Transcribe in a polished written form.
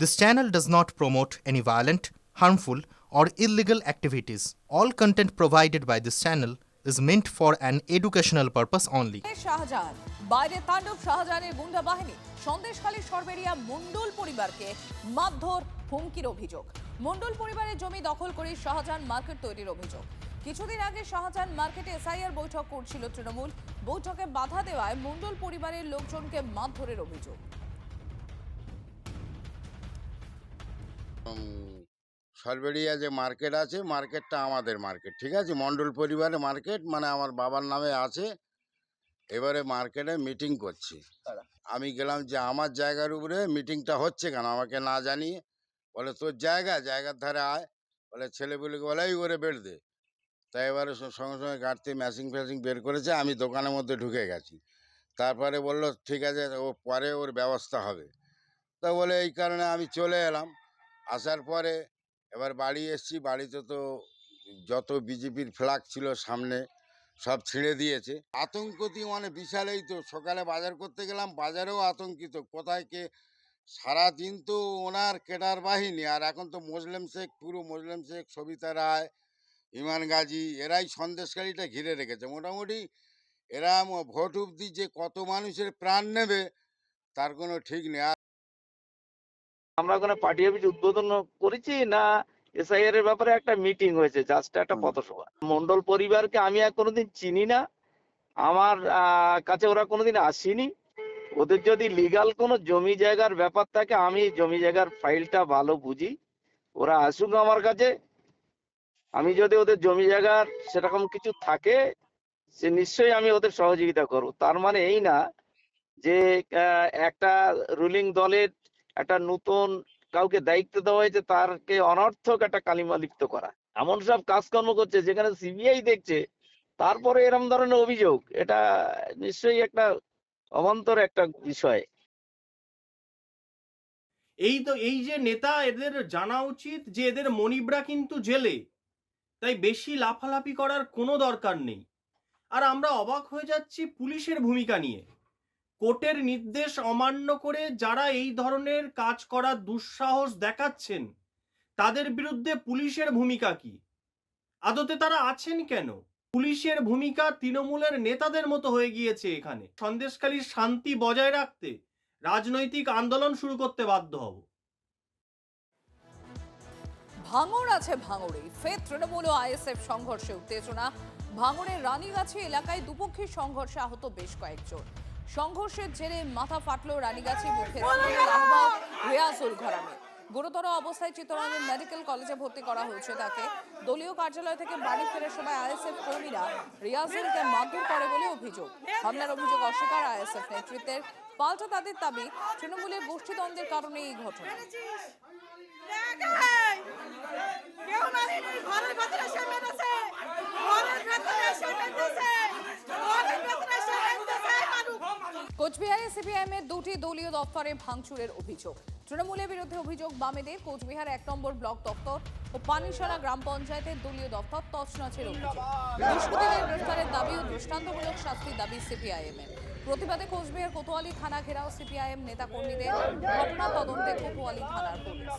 This channel does not promote any violent, harmful, or illegal activities. All content provided by this channel is meant for an educational purpose only. Shahjahan বাইরে তাণ্ডব শাহজাহানের গুন্ডা বাহিনী সন্দেশখালী সরবেরিয়া মণ্ডল পরিবারকে মারধর হুমকির অভিযোগ। মণ্ডল পরিবারের জমি দখল করে শাহজাহান মার্কেট তৈরির অভিযোগ। কিছুদিন আগে শাহজাহান মার্কেটে এসআইআর বৈঠক করছিল তৃণমূল। বৈঠকে বাধা দেওয়ায় মণ্ডল পরিবারের লোকজনকে মারধরের অভিযোগ। সরবেরিয়া যে মার্কেট আছে, মার্কেটটা আমাদের মার্কেট, ঠিক আছে। মণ্ডল পরিবারের মার্কেট, মানে আমার বাবার নামে আছে। এবারে মার্কেটে মিটিং করছি, আমি গেলাম যে আমার জায়গার উপরে মিটিংটা হচ্ছে কেন আমাকে না জানিয়ে। বলে তোর জায়গার ধারে আয়, বলে ছেলেপুলেকে বলে এই করে বের দে। তাই এবারে সঙ্গে সঙ্গে গাড়িতে ম্যাশিং ফ্যাশিং বের করেছে, আমি দোকানের মধ্যে ঢুকে গেছি। তারপরে বলল ঠিক আছে, ও পরে ওর ব্যবস্থা হবে। তা বলে এই কারণে আমি চলে এলাম। আসার পরে এবার বাড়ি এসছি। বাড়িতে তো যত বিজেপির ফ্ল্যাগ ছিল সামনে সব ছিঁড়ে দিয়েছে। আতঙ্কতি মানে বিশাল। এই তো সকালে বাজার করতে গেলাম, বাজারেও আতঙ্কিত, কোথায় কে। সারাদিন তো ওনার কেডার বাহিনী, আর এখন তো মুসলিম শেখ, পুরো মুসলিম শেখ, সবিতা রায়, ইমান গাজী, এরাই সন্দেশকারীটা ঘিরে রেখেছে। মোটামুটি এরা ভোট অবধি যে কত মানুষের প্রাণ নেবে তার কোনো ঠিক নেই। আমরা ওখানে পার্টি অফিস উদ্বোধন করেছি না, এসআইআর এর ব্যাপারে একটা মিটিং হয়েছে, জাস্ট একটা পথসভা। মণ্ডল পরিবারকে আমি আর কোনোদিন চিনি না, আমার কাছে ওরা কোনোদিন আসেনি। ওদের যদি লিগাল কোনো জমি জায়গার ব্যাপার থাকে, আমি জমি জায়গার ফাইলটা ভালো বুঝি, ওরা আসুক আমার কাছে। আমি যদি ওদের জমি জায়গার সেরকম কিছু থাকে, সে নিশ্চয়ই আমি ওদের সহযোগিতা করব। তার মানে এই না যে একটা রুলিং দলের একটা নতুন কাউকে দায়িত্ব দেওয়া হয়েছে, তারকে অনর্থক একটা কালিমা লিপ্ত করা, এমন সব কাজকর্ম করছে যেখানে সিবিআই দেখছে, তারপরে এরকম ধরনের অভিযোগ, এটা নিশ্চয়ই একটা অবান্তর একটা বিষয়। এই যে নেতা, এদের জানা উচিত যে এদের মনিবরা কিন্তু জেলে, তাই বেশি লাফালাফি করার কোনো দরকার নেই। আর আমরা অবাক হয়ে যাচ্ছি পুলিশের ভূমিকা নিয়ে। কোর্টের নির্দেশ অমান্য করে যারা এই ধরনের কাজ করার দুঃসাহস দেখাচ্ছেন, তাদের বিরুদ্ধে পুলিশের ভূমিকা কি? আদতে তারা আছেন কেন? পুলিশের ভূমিকা তৃণমূলের নেতাদের মতো হয়ে গিয়েছে এখানে। সন্দেশখালীর শান্তি বজায় রাখতে রাজনৈতিক আন্দোলন শুরু করতে বাধ্য হব। ভাঙড় আছে ভাঙড়ে, ফের তৃণমূল ও আইএসএফ সংঘর্ষে উত্তেজনা। ভাঙড়ের রানীগাছি এলাকায় দুপক্ষের সংঘর্ষে আহত বেশ কয়েকজন। সংঘর্ষের জেরে মাথা ফাটল রানীগাছি মুখের আহ্বায়ক রিয়াজুল ঘরামি। গুরুতর অবস্থায় চিত্তরঞ্জন মেডিকেল কলেজে ভর্তি করা হয়েছে তাকে। দলীয় কার্যালয় থেকে বাড়ি ফেরার সময় আইএসএফ কর্মীরা রিয়াজুলকে মারধর করে বলে অভিযোগ। হামলার অভিযোগ অস্বীকার আইএসএফ নেতৃত্বের। পাল্টা তাদের দাবি তৃণমূলের গোষ্ঠীদ্বন্দ্বের কারণে এই ঘটনা। কোচবিহারে সিপিআইএম এর দুটি দলীয় দপ্তরে ভাঙচুরের অভিযোগ। তৃণমূলের বিরুদ্ধে অভিযোগ বামেদের। কোচবিহার 1 নম্বর ব্লক দপ্তর ও পানিশালা গ্রাম পঞ্চায়েতের দলীয় দপ্তর তছনছের অভিযোগ। দুষ্কৃতীদের গ্রেফতারের দাবি ও দৃষ্টান্তমূলক শাস্তির দাবি সিপিআইএম এর। প্রতিবাদে কোচবিহার কোতোয়ালি থানা ঘেরাও সিপিআইএম নেতা কর্মীদের। ঘটনা তদন্তে কোতোয়ালি থানার পুলিশ।